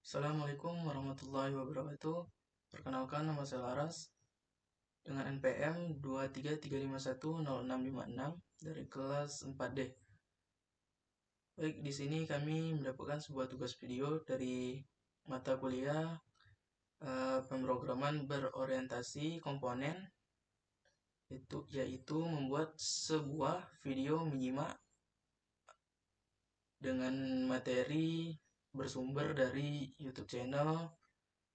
Assalamualaikum warahmatullahi wabarakatuh. Perkenalkan, nama saya Laras dengan NPM 233510656 dari kelas 4D. Baik, di sini kami mendapatkan sebuah tugas video dari mata kuliah pemrograman berorientasi komponen, yaitu membuat sebuah video menyimak dengan materi bersumber dari YouTube channel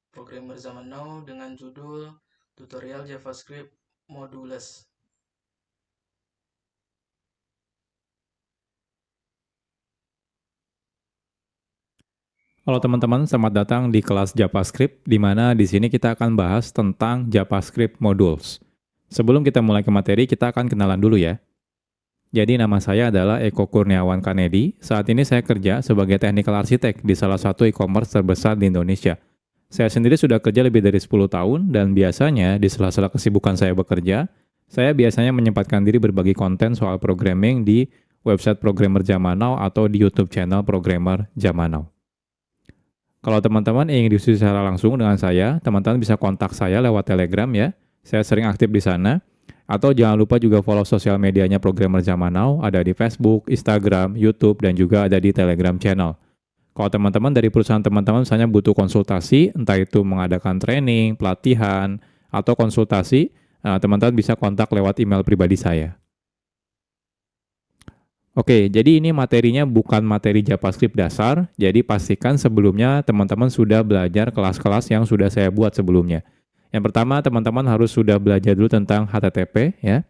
Programmer Zaman Now dengan judul Tutorial JavaScript Modules. Halo teman-teman, selamat datang di kelas JavaScript, di mana di sini kita akan bahas tentang JavaScript Modules. Sebelum kita mulai ke materi, kita akan kenalan dulu ya. Jadi nama saya adalah Eko Kurniawan Kanedi. Saat ini saya kerja sebagai Technical Architect di salah satu e-commerce terbesar di Indonesia. Saya sendiri sudah kerja lebih dari 10 tahun, dan biasanya di sela-sela kesibukan saya bekerja, saya biasanya menyempatkan diri berbagi konten soal programming di website Programmer Zaman Now atau di YouTube channel Programmer Zaman Now. Kalau teman-teman ingin diskusi secara langsung dengan saya, teman-teman bisa kontak saya lewat Telegram ya. Saya sering aktif di sana. Atau jangan lupa juga follow sosial medianya Programmer Zaman Now, ada di Facebook, Instagram, YouTube, dan juga ada di Telegram channel. Kalau teman-teman dari perusahaan teman-teman misalnya butuh konsultasi, entah itu mengadakan training, pelatihan, atau konsultasi, teman-teman bisa kontak lewat email pribadi saya. Oke, jadi ini materinya bukan materi JavaScript dasar, jadi pastikan sebelumnya teman-teman sudah belajar kelas-kelas yang sudah saya buat sebelumnya. Yang pertama, teman-teman harus sudah belajar dulu tentang HTTP, ya.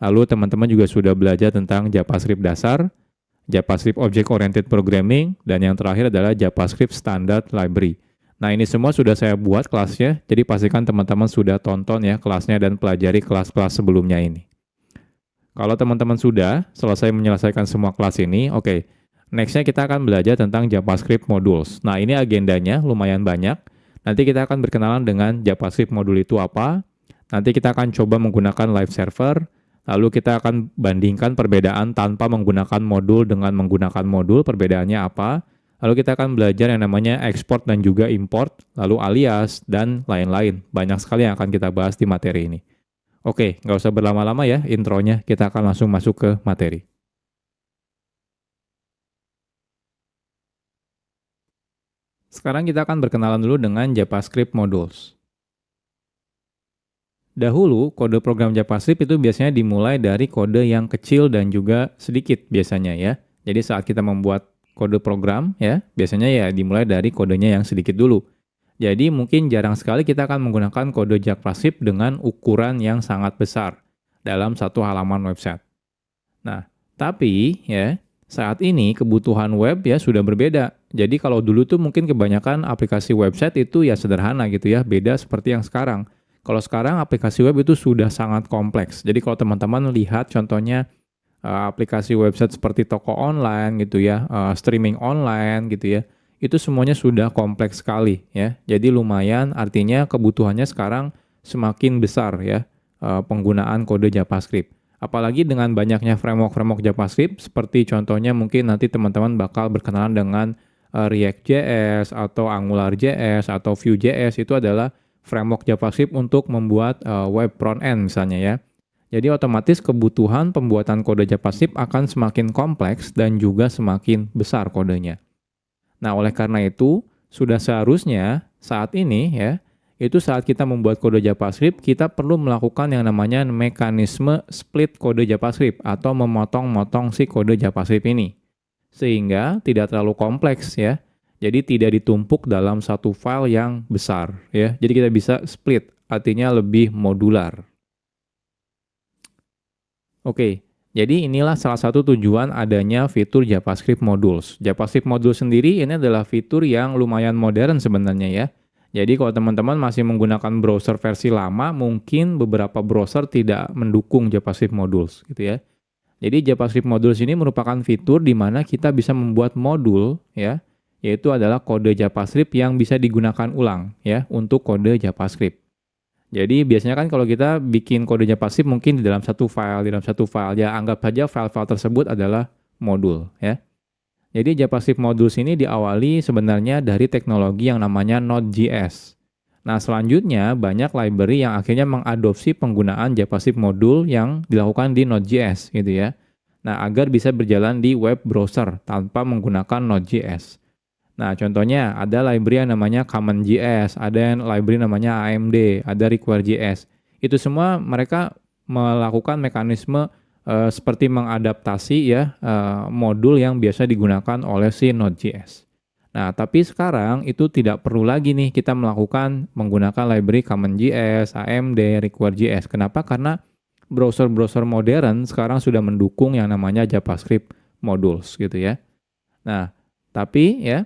Lalu teman-teman juga sudah belajar tentang JavaScript dasar, JavaScript Object Oriented Programming, dan yang terakhir adalah JavaScript Standard Library. Nah, ini semua sudah saya buat kelasnya, jadi pastikan teman-teman sudah tonton ya kelasnya dan pelajari kelas-kelas sebelumnya ini. Kalau teman-teman sudah selesai menyelesaikan semua kelas ini, oke. Next-nya kita akan belajar tentang JavaScript Modules. Nah, ini agendanya lumayan banyak. Nanti kita akan berkenalan dengan JavaScript modul itu apa. Nanti kita akan coba menggunakan live server. Lalu kita akan bandingkan perbedaan tanpa menggunakan modul dengan menggunakan modul, perbedaannya apa. Lalu kita akan belajar yang namanya export dan juga import, lalu alias, dan lain-lain. Banyak sekali yang akan kita bahas di materi ini. Oke, nggak usah berlama-lama ya intronya, kita akan langsung masuk ke materi. Sekarang kita akan berkenalan dulu dengan JavaScript Modules. Dahulu, kode program JavaScript itu biasanya dimulai dari kode yang kecil dan juga sedikit biasanya ya. Jadi saat kita membuat kode program ya, biasanya ya dimulai dari kodenya yang sedikit dulu. Jadi mungkin jarang sekali kita akan menggunakan kode JavaScript dengan ukuran yang sangat besar dalam satu halaman website. Nah, tapi ya saat ini kebutuhan web ya sudah berbeda. Jadi kalau dulu tuh mungkin kebanyakan aplikasi website itu ya sederhana gitu ya, beda seperti yang sekarang. Kalau sekarang aplikasi web itu sudah sangat kompleks. Jadi kalau teman-teman lihat contohnya aplikasi website seperti toko online gitu ya, streaming online gitu ya, itu semuanya sudah kompleks sekali ya. Jadi lumayan, artinya kebutuhannya sekarang semakin besar ya, penggunaan kode JavaScript. Apalagi dengan banyaknya framework-framework JavaScript, seperti contohnya mungkin nanti teman-teman bakal berkenalan dengan React.js atau AngularJS atau Vue.js, itu adalah framework JavaScript untuk membuat web front-end misalnya ya. Jadi otomatis kebutuhan pembuatan kode JavaScript akan semakin kompleks dan juga semakin besar kodenya. Nah, oleh karena itu, sudah seharusnya saat ini ya, itu saat kita membuat kode JavaScript, kita perlu melakukan yang namanya mekanisme split kode JavaScript atau memotong-motong si kode JavaScript ini. Sehingga tidak terlalu kompleks ya. Jadi tidak ditumpuk dalam satu file yang besar ya. Jadi kita bisa split, artinya lebih modular. Oke. Jadi inilah salah satu tujuan adanya fitur JavaScript Modules. JavaScript Modules sendiri ini adalah fitur yang lumayan modern sebenarnya ya. Jadi kalau teman-teman masih menggunakan browser versi lama, mungkin beberapa browser tidak mendukung JavaScript Modules gitu ya. Jadi JavaScript Modules ini merupakan fitur di mana kita bisa membuat modul ya, yaitu adalah kode JavaScript yang bisa digunakan ulang ya untuk kode JavaScript. Jadi biasanya kan kalau kita bikin kode JavaScript mungkin di dalam satu file ya, anggap saja file-file tersebut adalah modul ya. Jadi JavaScript Modules ini diawali sebenarnya dari teknologi yang namanya Node.js. Nah, selanjutnya banyak library yang akhirnya mengadopsi penggunaan JavaScript Module yang dilakukan di Node.js gitu ya. Nah, agar bisa berjalan di web browser tanpa menggunakan Node.js. Nah, contohnya ada library yang namanya CommonJS, ada yang library namanya AMD, ada Require.js. Itu semua mereka melakukan mekanisme seperti mengadaptasi ya modul yang biasa digunakan oleh si Node.js. Nah, tapi sekarang itu tidak perlu lagi nih kita menggunakan library CommonJS, AMD, Require.js. Kenapa? Karena browser-browser modern sekarang sudah mendukung yang namanya JavaScript modules gitu ya. Nah, tapi ya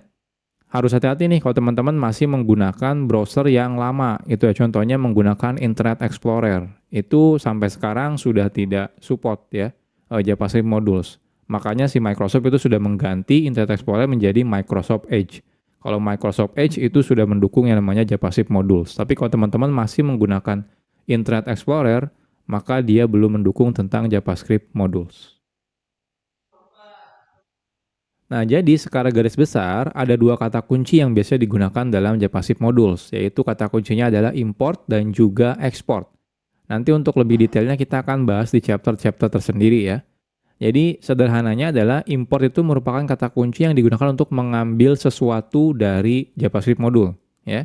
harus hati-hati nih kalau teman-teman masih menggunakan browser yang lama gitu ya. Contohnya menggunakan Internet Explorer. Itu sampai sekarang sudah tidak support ya JavaScript modules. Makanya si Microsoft itu sudah mengganti Internet Explorer menjadi Microsoft Edge. Kalau Microsoft Edge itu sudah mendukung yang namanya JavaScript modules. Tapi kalau teman-teman masih menggunakan Internet Explorer, maka dia belum mendukung tentang JavaScript modules. Nah, jadi secara garis besar ada dua kata kunci yang biasa digunakan dalam JavaScript modules, yaitu kata kuncinya adalah import dan juga export. Nanti untuk lebih detailnya kita akan bahas di chapter-chapter tersendiri ya. Jadi sederhananya adalah import itu merupakan kata kunci yang digunakan untuk mengambil sesuatu dari JavaScript module ya.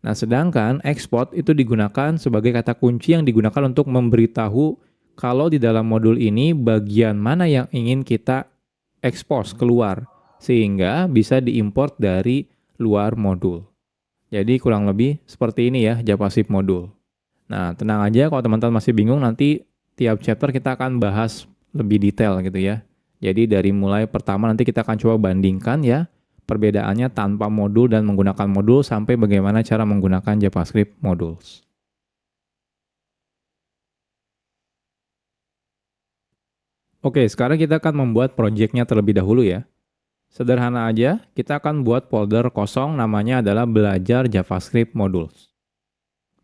Nah, sedangkan export itu digunakan sebagai kata kunci yang digunakan untuk memberitahu kalau di dalam modul ini bagian mana yang ingin kita expose keluar sehingga bisa diimport dari luar modul. Jadi kurang lebih seperti ini ya JavaScript modul. Nah, tenang aja kalau teman-teman masih bingung, nanti tiap chapter kita akan bahas lebih detail gitu ya. Jadi dari mulai pertama nanti kita akan coba bandingkan ya perbedaannya tanpa modul dan menggunakan modul sampai bagaimana cara menggunakan JavaScript modules. Oke, sekarang kita akan membuat project-nya terlebih dahulu ya. Sederhana aja, kita akan buat folder kosong namanya adalah belajar JavaScript modules.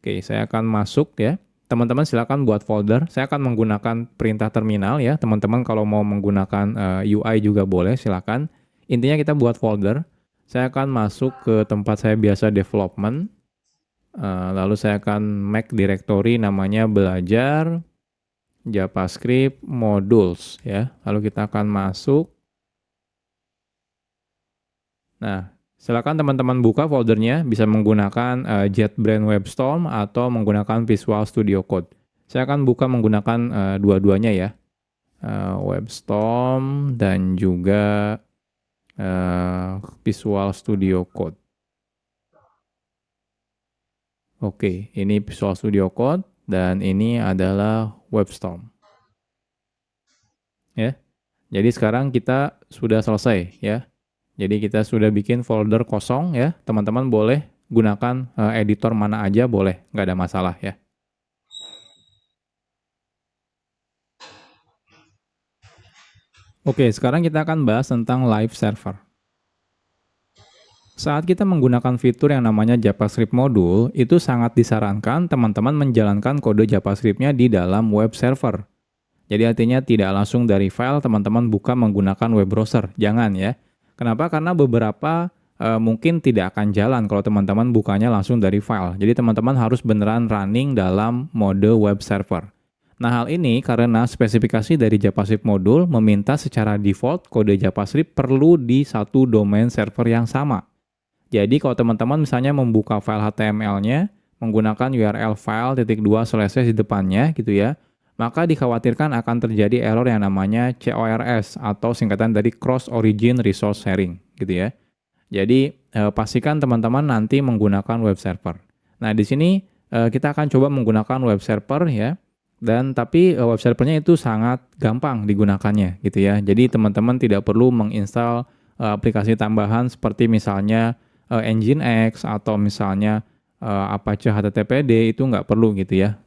Oke, saya akan masuk ya. Teman-teman silakan buat folder. Saya akan menggunakan perintah terminal ya. Teman-teman kalau mau menggunakan UI juga boleh, silakan. Intinya kita buat folder. Saya akan masuk ke tempat saya biasa development. Lalu saya akan make directory namanya belajar JavaScript modules ya. Lalu kita akan masuk. Nah, silakan teman-teman buka foldernya, bisa menggunakan JetBrains WebStorm atau menggunakan Visual Studio Code. Saya akan buka menggunakan dua-duanya ya. WebStorm dan juga Visual Studio Code. Oke, ini Visual Studio Code dan ini adalah WebStorm. Ya. Jadi sekarang kita sudah selesai ya. Jadi kita sudah bikin folder kosong ya. Teman-teman boleh gunakan editor mana aja boleh, nggak ada masalah ya. Oke, sekarang kita akan bahas tentang live server. Saat kita menggunakan fitur yang namanya JavaScript module, itu sangat disarankan teman-teman menjalankan kode JavaScript-nya di dalam web server. Jadi artinya tidak langsung dari file teman-teman buka menggunakan web browser. Jangan ya. Kenapa? Karena beberapa mungkin tidak akan jalan kalau teman-teman bukanya langsung dari file. Jadi teman-teman harus beneran running dalam mode web server. Nah, hal ini karena spesifikasi dari JavaScript module meminta secara default kode JavaScript perlu di satu domain server yang sama. Jadi kalau teman-teman misalnya membuka file HTML-nya menggunakan URL file /2/ di depannya gitu ya, maka dikhawatirkan akan terjadi error yang namanya CORS atau singkatan dari Cross Origin Resource Sharing gitu ya. Jadi pastikan teman-teman nanti menggunakan web server. Nah, di sini kita akan coba menggunakan web server ya. Dan tapi web servernya itu sangat gampang digunakannya gitu ya. Jadi teman-teman tidak perlu menginstal aplikasi tambahan seperti misalnya Nginx atau misalnya Apache HTTPD, itu nggak perlu gitu ya.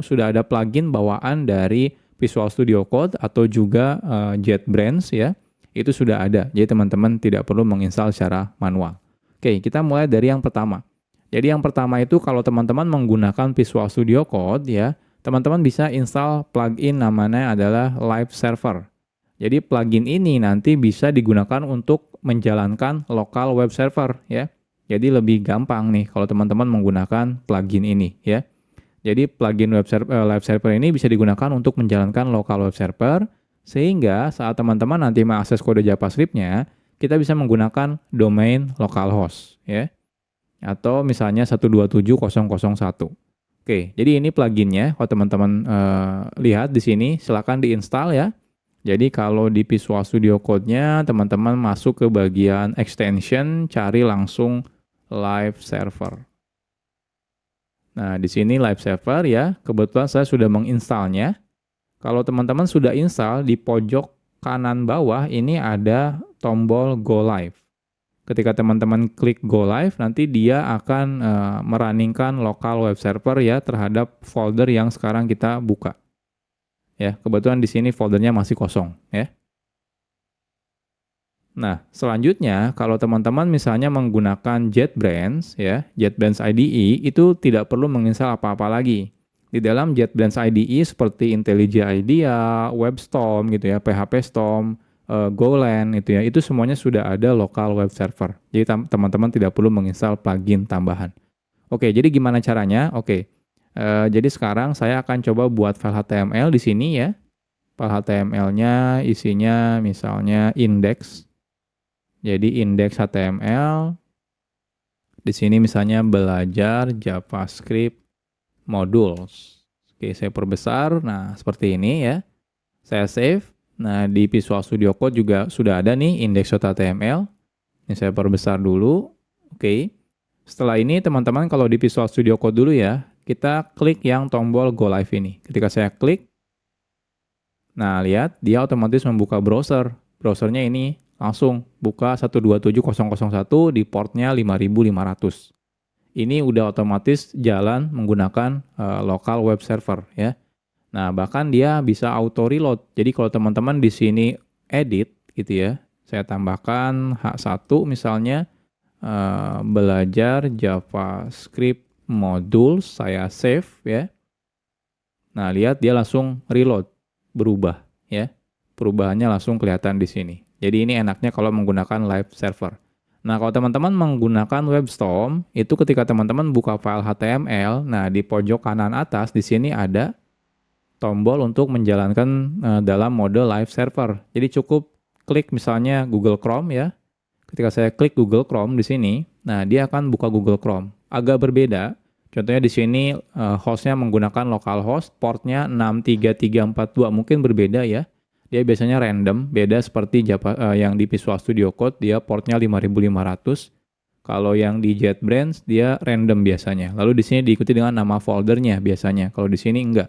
Sudah ada plugin bawaan dari Visual Studio Code atau juga JetBrains ya. Itu sudah ada. Jadi teman-teman tidak perlu menginstal secara manual. Oke, kita mulai dari yang pertama. Jadi yang pertama itu kalau teman-teman menggunakan Visual Studio Code ya, teman-teman bisa install plugin namanya adalah Live Server. Jadi plugin ini nanti bisa digunakan untuk menjalankan local web server ya. Jadi lebih gampang nih kalau teman-teman menggunakan plugin ini ya. Jadi plugin live server ini bisa digunakan untuk menjalankan local web server sehingga saat teman-teman nanti mengakses kode JavaScript-nya, kita bisa menggunakan domain localhost ya. Atau misalnya 127.0.0.1. Oke, jadi ini pluginnya. Kalau teman-teman lihat di sini, silakan diinstal ya. Jadi kalau di Visual Studio Code-nya, teman-teman masuk ke bagian extension, cari langsung live server. Nah, di sini live server ya, kebetulan saya sudah menginstalnya. Kalau teman-teman sudah install, di pojok kanan bawah ini ada tombol Go Live. Ketika teman-teman klik Go Live, nanti dia akan merunningkan local web server ya terhadap folder yang sekarang kita buka. Ya, kebetulan di sini foldernya masih kosong ya. Nah, selanjutnya kalau teman-teman misalnya menggunakan JetBrains ya, JetBrains IDE itu tidak perlu menginstal apa-apa lagi. Di dalam JetBrains IDE seperti IntelliJ IDEA, WebStorm gitu ya, PHP Storm, Golang itu ya, itu semuanya sudah ada local web server. Jadi teman-teman tidak perlu menginstal plugin tambahan. Oke, jadi gimana caranya? Oke. Jadi sekarang saya akan coba buat file HTML di sini ya. File HTML-nya isinya misalnya index. Jadi index HTML. Di sini misalnya belajar JavaScript modules. Oke, saya perbesar. Nah, seperti ini ya. Saya save. Nah, di Visual Studio Code juga sudah ada nih index.html. Ini saya perbesar dulu. Oke. Setelah ini teman-teman kalau di Visual Studio Code dulu ya, kita klik yang tombol Go Live ini. Ketika saya klik, nah lihat dia otomatis membuka browser. Browsernya ini langsung buka 127.0.0.1 di portnya 5500. Ini udah otomatis jalan menggunakan local web server ya. Nah, bahkan dia bisa auto reload. Jadi kalau teman-teman di sini edit gitu ya, saya tambahkan H1 misalnya, belajar JavaScript module, saya save ya. Nah, lihat dia langsung reload, berubah ya. Perubahannya langsung kelihatan di sini. Jadi ini enaknya kalau menggunakan live server. Nah, kalau teman-teman menggunakan WebStorm, itu ketika teman-teman buka file HTML, nah di pojok kanan atas di sini ada tombol untuk menjalankan dalam mode live server. Jadi cukup klik misalnya Google Chrome ya. Ketika saya klik Google Chrome di sini, nah dia akan buka Google Chrome. Agak berbeda. Contohnya di sini hostnya menggunakan localhost, portnya 63342, mungkin berbeda ya. Dia biasanya random, beda seperti yang di Visual Studio Code, dia portnya 5500. Kalau yang di JetBrains dia random biasanya. Lalu di sini diikuti dengan nama foldernya biasanya. Kalau di sini enggak,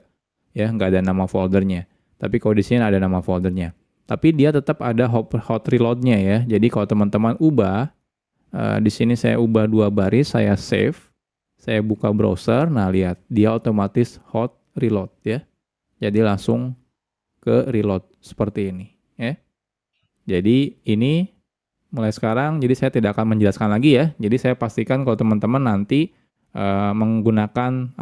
ya enggak ada nama foldernya. Tapi kalau di sini ada nama foldernya. Tapi dia tetap ada hot reload-nya ya. Jadi kalau teman-teman ubah, di sini saya ubah 2 baris, saya save, saya buka browser, nah lihat, dia otomatis hot reload ya. Jadi langsung ke reload seperti ini ya. Jadi ini mulai sekarang, jadi saya tidak akan menjelaskan lagi ya. Jadi saya pastikan kalau teman-teman nanti menggunakan,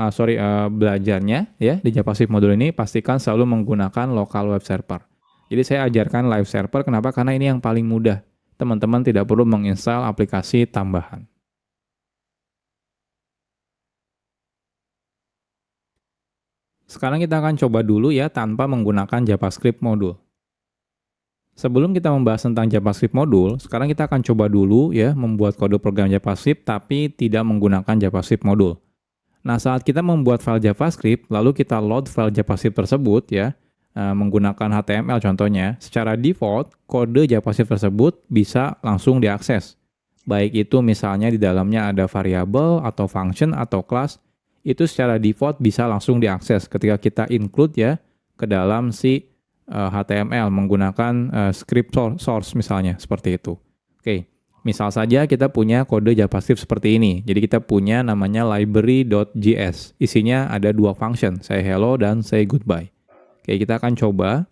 belajarnya ya di JavaScript modul ini, pastikan selalu menggunakan local web server. Jadi saya ajarkan live server, kenapa? Karena ini yang paling mudah. Teman-teman tidak perlu menginstal aplikasi tambahan. Sekarang kita akan coba dulu ya tanpa menggunakan JavaScript modul. Sebelum kita membahas tentang JavaScript modul, sekarang kita akan coba dulu ya membuat kode program JavaScript tapi tidak menggunakan JavaScript modul. Nah, saat kita membuat file JavaScript, lalu kita load file JavaScript tersebut ya, menggunakan HTML contohnya, secara default kode JavaScript tersebut bisa langsung diakses. Baik itu misalnya di dalamnya ada variabel atau function atau class, itu secara default bisa langsung diakses ketika kita include ya ke dalam si HTML menggunakan script source misalnya seperti itu. Oke. Misal saja kita punya kode JavaScript seperti ini. Jadi kita punya namanya library.js. Isinya ada 2 function, say hello dan say goodbye. Oke, kita akan coba.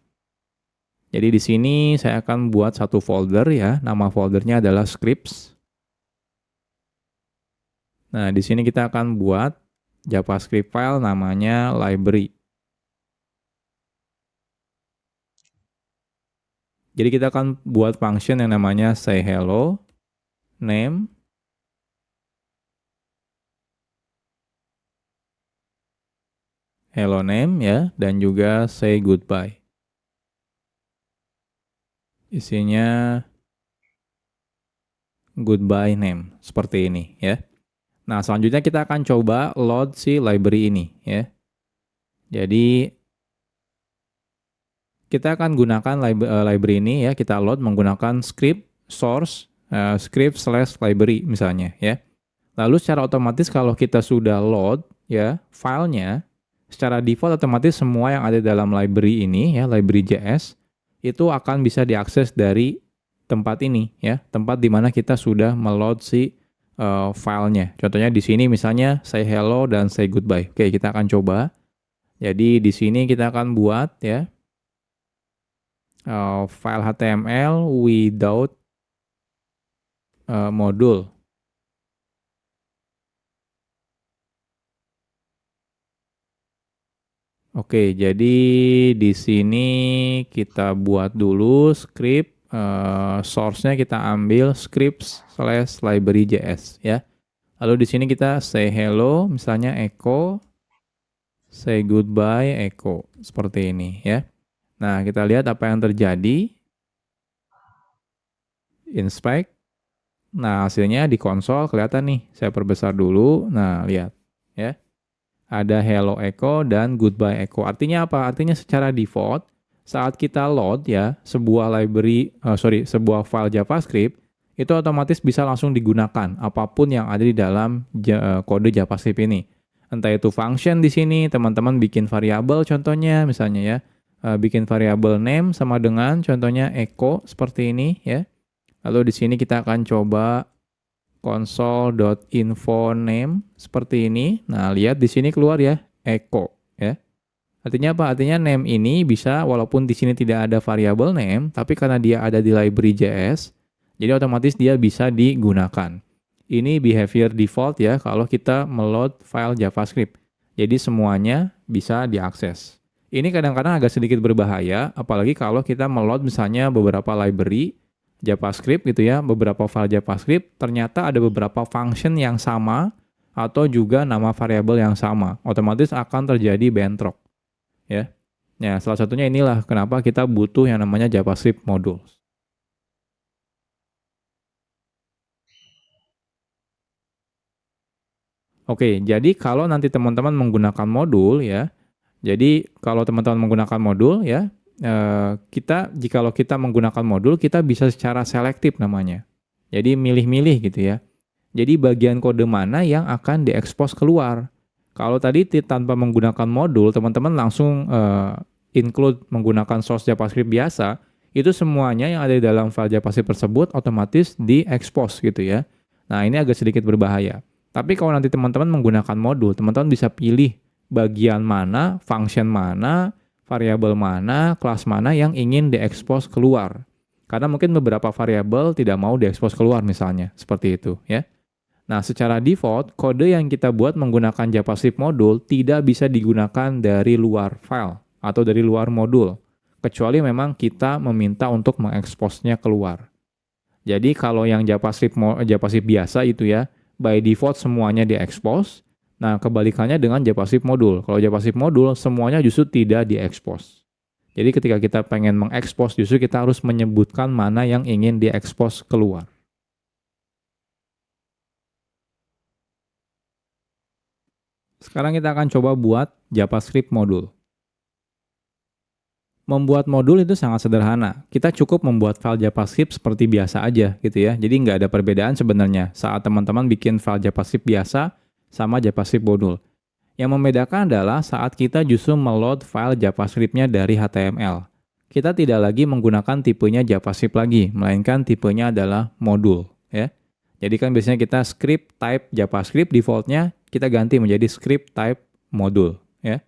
Jadi di sini saya akan buat satu folder ya. Nama foldernya adalah scripts. Nah, di sini kita akan buat JavaScript file namanya library. Jadi kita akan buat function yang namanya say hello, name, hello name ya, dan juga say goodbye. Isinya goodbye name, seperti ini ya. Nah, selanjutnya kita akan coba load si library ini ya. Jadi kita akan gunakan library ini ya, kita load menggunakan script source script/library misalnya ya. Lalu secara otomatis kalau kita sudah load ya filenya, secara default otomatis semua yang ada dalam library ini ya, library.js itu akan bisa diakses dari tempat ini ya, tempat di mana kita sudah meload si filenya. Contohnya di sini misalnya say hello dan say goodbye. Oke, kita akan coba. Jadi di sini kita akan buat ya file HTML without module. Oke, jadi di sini kita buat dulu script, source-nya kita ambil scripts/library.js ya. Lalu di sini kita say hello, misalnya echo, say goodbye, echo, seperti ini ya. Nah, kita lihat apa yang terjadi. Inspect. Nah, hasilnya di konsol kelihatan nih. Saya perbesar dulu. Nah, lihat ya. Ada hello echo dan goodbye echo. Artinya apa? Artinya secara default saat kita load ya sebuah sebuah file JavaScript itu otomatis bisa langsung digunakan apapun yang ada di dalam kode JavaScript ini. Entah itu function di sini, teman-teman bikin variabel contohnya misalnya ya. Bikin variabel name sama dengan contohnya echo seperti ini ya. Lalu di sini kita akan coba console.info name seperti ini. Nah, lihat di sini keluar ya echo ya. Artinya apa? Artinya name ini bisa walaupun di sini tidak ada variabel name, tapi karena dia ada di library.js, jadi otomatis dia bisa digunakan. Ini behavior default ya kalau kita meload file JavaScript. Jadi semuanya bisa diakses. Ini kadang-kadang agak sedikit berbahaya, apalagi kalau kita meload misalnya beberapa library JavaScript gitu ya, beberapa file JavaScript, ternyata ada beberapa function yang sama atau juga nama variabel yang sama. Otomatis akan terjadi bentrok. Ya. Nah, salah satunya inilah kenapa kita butuh yang namanya JavaScript modules. Oke, jadi kalau nanti teman-teman menggunakan modul ya, jadi kalau teman-teman menggunakan modul ya, jikalau kita menggunakan modul, kita bisa secara selektif namanya. Jadi milih-milih gitu ya. Jadi bagian kode mana yang akan diekspos keluar. Kalau tadi tanpa menggunakan modul, teman-teman langsung include menggunakan source JavaScript biasa, itu semuanya yang ada di dalam file JavaScript tersebut otomatis diekspos gitu ya. Nah, ini agak sedikit berbahaya. Tapi kalau nanti teman-teman menggunakan modul, teman-teman bisa pilih bagian mana, function mana, variabel mana, kelas mana yang ingin diekspos keluar. Karena mungkin beberapa variabel tidak mau diekspos keluar misalnya, seperti itu ya. Nah, secara default, kode yang kita buat menggunakan JavaScript modul tidak bisa digunakan dari luar file atau dari luar modul, kecuali memang kita meminta untuk mengeksposnya keluar. Jadi kalau yang JavaScript biasa itu ya, by default semuanya diekspos. Nah, kebalikannya dengan JavaScript modul. Kalau JavaScript modul, semuanya justru tidak diekspos. Jadi ketika kita pengen mengekspos, justru kita harus menyebutkan mana yang ingin diekspos keluar. Sekarang kita akan coba buat JavaScript modul. Membuat modul itu sangat sederhana. Kita cukup membuat file JavaScript seperti biasa aja gitu ya. Jadi nggak ada perbedaan sebenarnya saat teman-teman bikin file JavaScript biasa sama JavaScript modul. Yang membedakan adalah saat kita justru meload file JavaScript-nya dari HTML. Kita tidak lagi menggunakan tipenya JavaScript lagi, melainkan tipenya adalah modul ya. Jadi kan biasanya kita script type JavaScript, defaultnya kita ganti menjadi script type modul ya.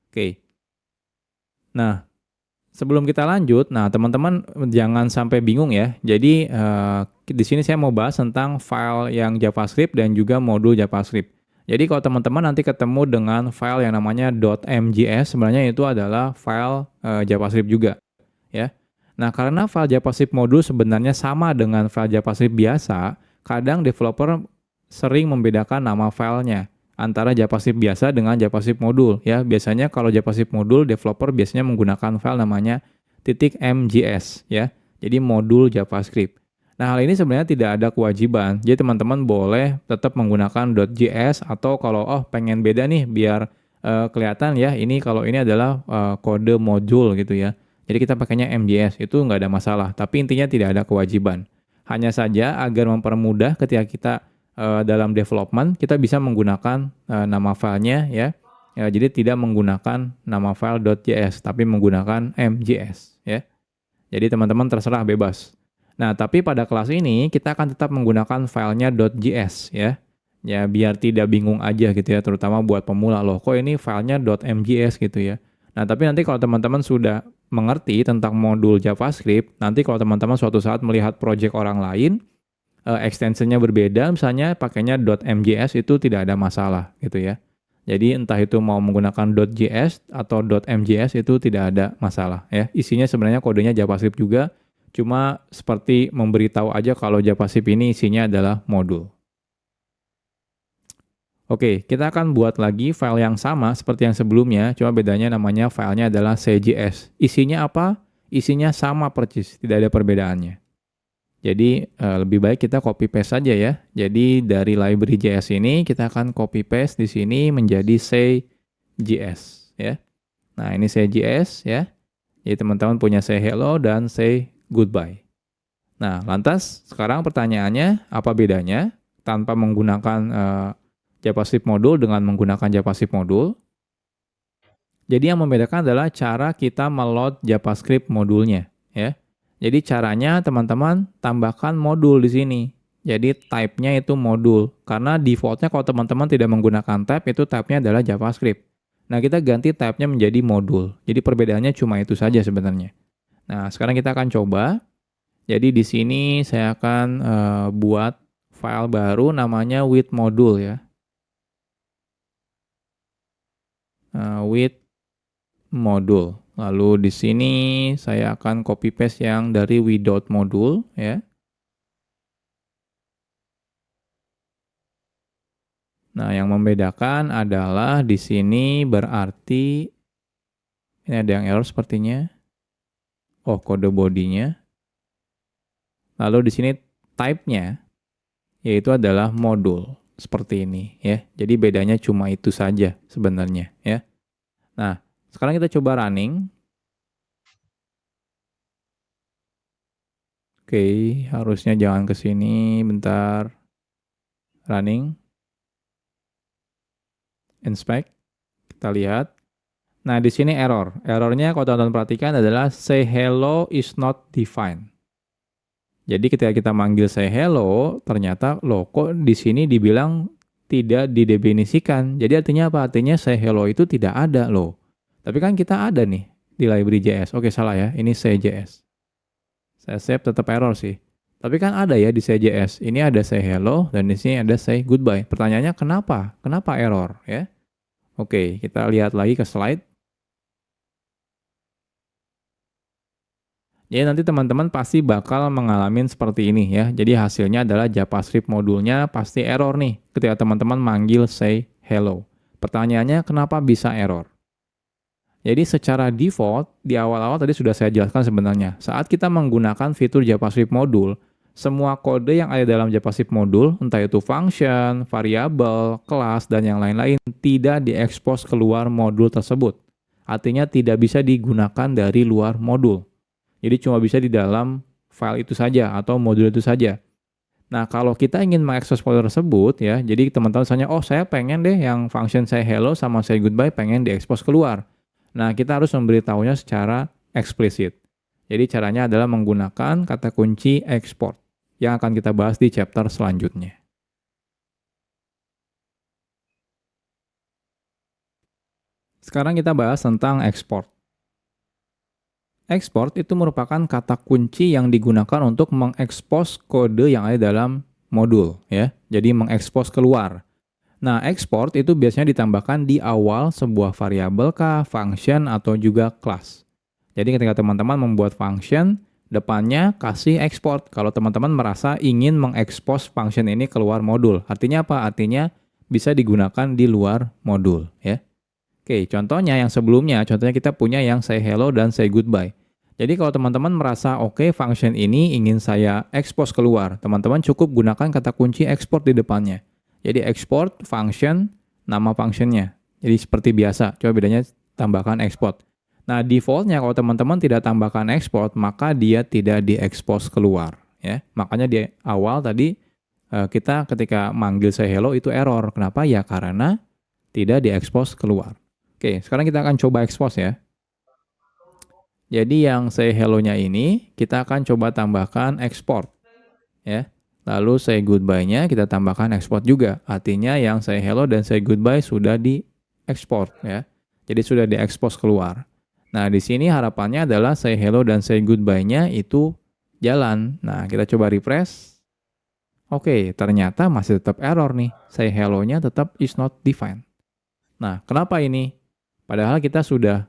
Oke. Nah, sebelum kita lanjut, nah teman-teman jangan sampai bingung ya. Jadi di sini saya mau bahas tentang file yang JavaScript dan juga modul JavaScript. Jadi kalau teman-teman nanti ketemu dengan file yang namanya .mjs, sebenarnya itu adalah file JavaScript juga, ya. Nah, karena file JavaScript modul sebenarnya sama dengan file JavaScript biasa, kadang developer sering membedakan nama filenya antara JavaScript biasa dengan JavaScript modul. Ya, biasanya kalau JavaScript modul, developer biasanya menggunakan file namanya .mjs, ya. Jadi modul JavaScript. Nah, hal ini sebenarnya tidak ada kewajiban. Jadi teman-teman boleh tetap menggunakan .js atau kalau pengen beda nih biar kelihatan ya, ini kalau ini adalah kode modul gitu ya. Jadi kita pakainya MJS, itu nggak ada masalah. Tapi intinya tidak ada kewajiban. Hanya saja agar mempermudah ketika kita dalam development, kita bisa menggunakan nama filenya ya. Jadi tidak menggunakan nama file .js, tapi menggunakan MJS ya. Jadi teman-teman terserah bebas. Nah, tapi pada kelas ini kita akan tetap menggunakan filenya .js ya. Ya, biar tidak bingung aja gitu ya, terutama buat pemula loh. Kok ini filenya .mjs gitu ya. Nah, tapi nanti kalau teman-teman sudah mengerti tentang modul JavaScript, nanti kalau teman-teman suatu saat melihat project orang lain, extensionnya berbeda, misalnya pakainya .mjs itu tidak ada masalah gitu ya. Jadi entah itu mau menggunakan .js atau .mjs itu tidak ada masalah ya. Isinya sebenarnya kodenya JavaScript juga, cuma seperti memberitahu aja kalau JavaScript ini isinya adalah modul. Oke, kita akan buat lagi file yang sama seperti yang sebelumnya, cuma bedanya namanya filenya adalah CJS. Isinya apa? Isinya sama persis, tidak ada perbedaannya. Jadi lebih baik kita copy paste saja ya. Jadi dari library JS ini kita akan copy paste di sini menjadi CJS ya. Nah, ini CJS ya. Jadi teman-teman punya say hello dan say goodbye. Nah, lantas sekarang pertanyaannya apa bedanya tanpa menggunakan JavaScript modul dengan menggunakan JavaScript modul? Jadi yang membedakan adalah cara kita meload JavaScript modulnya ya. Jadi caranya teman-teman tambahkan modul di sini. Jadi type-nya itu modul. Karena default-nya kalau teman-teman tidak menggunakan type, itu type-nya adalah JavaScript. Nah, kita ganti type-nya menjadi modul. Jadi perbedaannya cuma itu saja sebenarnya. Nah, sekarang kita akan coba. Jadi di sini saya akan buat file baru namanya with module ya. With module. Lalu di sini saya akan copy paste yang dari without module ya. Nah, yang membedakan adalah di sini berarti ini ada yang error sepertinya. Oh, kode bodinya. Lalu di sini type-nya yaitu adalah modul seperti ini ya. Jadi bedanya cuma itu saja sebenarnya ya. Nah, sekarang kita coba running. Oke, harusnya jangan ke sini, bentar. Running. Inspect. Kita lihat. Nah, di sini error. Errornya kalau teman-teman perhatikan adalah say hello is not defined. Jadi ketika kita manggil say hello, ternyata loh kok di sini dibilang tidak didefinisikan. Jadi artinya apa? Artinya say hello itu tidak ada loh. Tapi kan kita ada nih di library JS. Oke, salah ya. Ini CJS. Saya save tetap error sih. Tapi kan ada ya di CJS. Ini ada say hello dan di sini ada say goodbye. Pertanyaannya kenapa? Kenapa error ya? Oke, kita lihat lagi ke slide. Jadi nanti teman-teman pasti bakal mengalami seperti ini ya. Jadi hasilnya adalah JavaScript modulnya pasti error nih ketika teman-teman manggil say hello. Pertanyaannya kenapa bisa error? Jadi secara default, di awal-awal tadi sudah saya jelaskan sebenarnya. Saat kita menggunakan fitur JavaScript modul, semua kode yang ada dalam JavaScript modul, entah itu function, variabel, kelas, dan yang lain-lain, tidak diekspos keluar modul tersebut. Artinya tidak bisa digunakan dari luar modul. Jadi cuma bisa di dalam file itu saja atau modul itu saja. Nah, kalau kita ingin mengekspos folder tersebut ya, jadi teman-teman misalnya, oh saya pengen deh yang function say hello sama say goodbye pengen diekspos keluar. Nah, kita harus memberitahunya secara eksplisit. Jadi caranya adalah menggunakan kata kunci export yang akan kita bahas di chapter selanjutnya. Sekarang kita bahas tentang export. Export itu merupakan kata kunci yang digunakan untuk mengekspos kode yang ada dalam modul ya. Jadi mengekspos keluar. Nah, export itu biasanya ditambahkan di awal sebuah variabel kah, function, atau juga kelas. Jadi ketika teman-teman membuat function, Depannya kasih export kalau teman-teman merasa ingin mengekspos function ini keluar modul. Artinya apa? Artinya bisa digunakan di luar modul ya. Oke, contohnya yang sebelumnya, contohnya kita punya yang say hello dan say goodbye. Jadi kalau teman-teman merasa oke, function ini ingin saya expose keluar, teman-teman cukup gunakan kata kunci export di depannya. Jadi export function, nama functionnya. Jadi seperti biasa, coba bedanya tambahkan export. Nah, defaultnya kalau teman-teman tidak tambahkan export, maka dia tidak diekspos keluar. Ya, makanya di awal tadi kita ketika manggil say hello itu error. Kenapa? Ya karena tidak diekspos keluar. Oke, sekarang kita akan coba expose ya. Jadi yang say hello-nya ini kita akan coba tambahkan export. Ya. Lalu say goodbye-nya kita tambahkan export juga. Artinya yang say hello dan say goodbye sudah diekspor ya. Jadi sudah diekspos keluar. Nah, di sini harapannya adalah say hello dan say goodbye-nya itu jalan. Nah, kita coba refresh. Oke, ternyata masih tetap error nih. Say hello-nya tetap is not defined. Nah, kenapa ini? Padahal kita sudah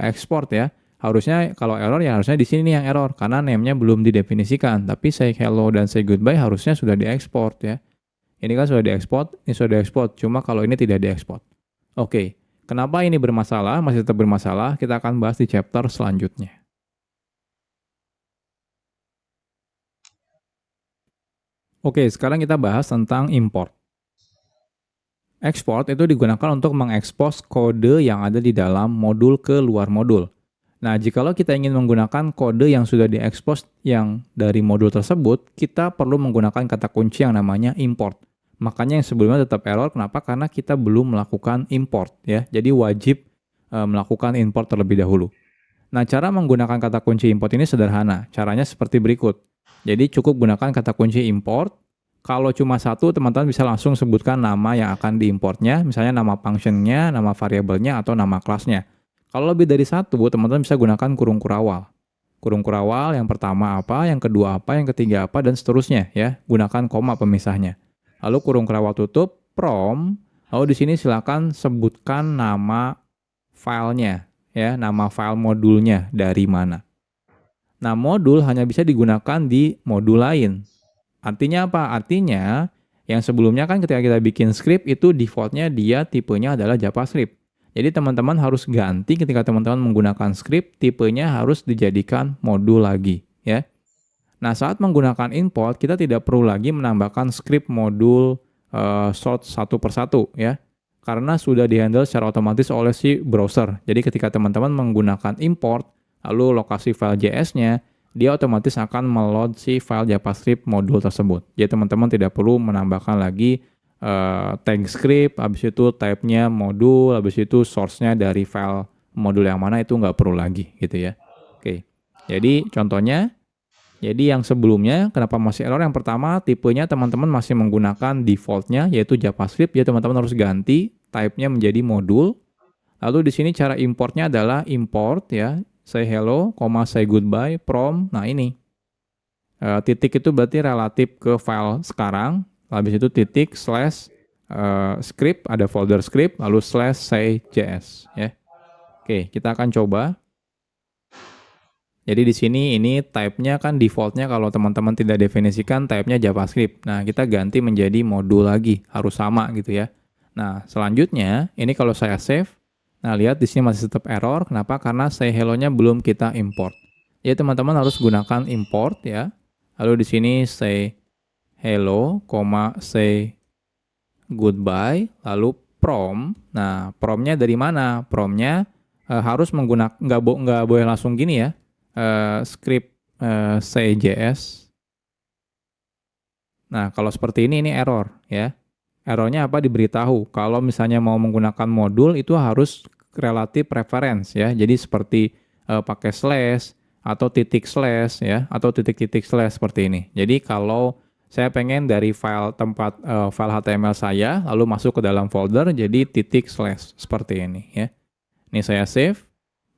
export ya. Harusnya kalau error ya harusnya di sini nih yang error karena name-nya belum didefinisikan. Tapi say hello dan say goodbye harusnya sudah diekspor ya. Ini kan sudah diekspor, ini sudah diekspor. Cuma kalau ini tidak diekspor. Oke. Kenapa ini bermasalah? Masih tetap bermasalah. Kita akan bahas di chapter selanjutnya. Oke, sekarang kita bahas tentang import. Export itu digunakan untuk mengekspos kode yang ada di dalam modul ke luar modul. Nah, jikalau kita ingin menggunakan kode yang sudah diekspos yang dari modul tersebut, kita perlu menggunakan kata kunci yang namanya import. Makanya yang sebelumnya tetap error, kenapa? Karena kita belum melakukan import ya. Jadi wajib melakukan import terlebih dahulu. Nah, cara menggunakan kata kunci import ini sederhana. Caranya seperti berikut. Jadi cukup gunakan kata kunci import. Kalau cuma satu, teman-teman bisa langsung sebutkan nama yang akan diimportnya, misalnya nama functionnya, nama variabelnya, atau nama kelasnya. Kalau lebih dari satu, teman-teman bisa gunakan kurung kurawal. Kurung kurawal yang pertama apa, yang kedua apa, yang ketiga apa, dan seterusnya ya. Gunakan koma pemisahnya. Lalu kurung kurawal tutup, from, lalu di sini silakan sebutkan nama filenya, ya, nama file modulnya dari mana. Nah, modul hanya bisa digunakan di modul lain. Artinya apa? Artinya yang sebelumnya kan ketika kita bikin script itu defaultnya dia tipenya adalah JavaScript. Jadi teman-teman harus ganti ketika teman-teman menggunakan script, tipenya harus dijadikan modul lagi ya. Nah, saat menggunakan import kita tidak perlu lagi menambahkan script modul sort satu persatu ya. Karena sudah dihandle secara otomatis oleh si browser. Jadi ketika teman-teman menggunakan import, lalu lokasi file JS-nya, dia otomatis akan meload si file JavaScript modul tersebut. Jadi teman-teman tidak perlu menambahkan lagi tag script, habis itu type-nya modul, habis itu source-nya dari file modul yang mana itu nggak perlu lagi gitu ya. Oke, jadi contohnya, jadi yang sebelumnya kenapa masih error? Yang pertama tipenya teman-teman masih menggunakan default-nya yaitu JavaScript, jadi teman-teman harus ganti type-nya menjadi modul. Lalu di sini cara importnya adalah import ya. Say hello, say goodbye, from. Nah ini. Titik itu berarti relatif ke file sekarang. Habis itu titik slash script, ada folder script, lalu slash say js. Ya. Oke, kita akan coba. Jadi di sini ini type-nya kan default-nya kalau teman-teman tidak definisikan type-nya JavaScript. Nah, kita ganti menjadi modul lagi. Harus sama gitu ya. Nah, selanjutnya ini kalau saya save. Nah, lihat di sini masih tetap error. Kenapa? Karena say hello-nya belum kita import. Jadi teman-teman harus gunakan import ya. Lalu di sini say hello, say goodbye, lalu from. Nah, from-nya dari mana? From-nya harus menggunakan nggak boleh langsung gini ya. Script say js. Nah, kalau seperti ini error ya. Errornya apa? Diberitahu kalau misalnya mau menggunakan modul itu harus relatif reference ya. Jadi seperti pakai slash atau titik slash ya, atau titik-titik slash seperti ini. Jadi kalau saya pengen dari file tempat file HTML saya lalu masuk ke dalam folder jadi titik slash seperti ini ya. Ini saya save.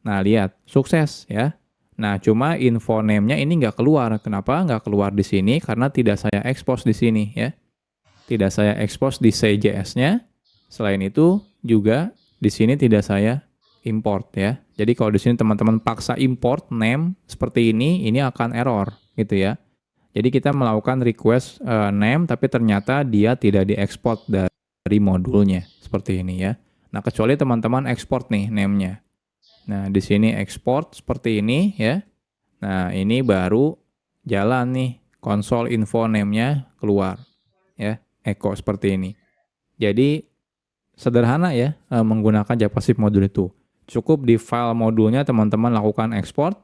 Nah, lihat sukses ya. Nah, cuma info name-nya ini nggak keluar. Kenapa nggak keluar di sini? Karena tidak saya expose di sini ya. Tidak saya expose di say.js-nya. Selain itu juga di sini tidak saya import ya. Jadi kalau di sini teman-teman paksa import name seperti ini akan error gitu ya. Jadi kita melakukan request name tapi ternyata dia tidak diekspor dari modulnya seperti ini ya. Nah, kecuali teman-teman ekspor nih name-nya. Nah, di sini export seperti ini ya. Nah, ini baru jalan nih konsol info name-nya keluar ya, echo seperti ini. Jadi sederhana ya menggunakan JavaScript modul itu. Cukup di file modulnya teman-teman lakukan ekspor,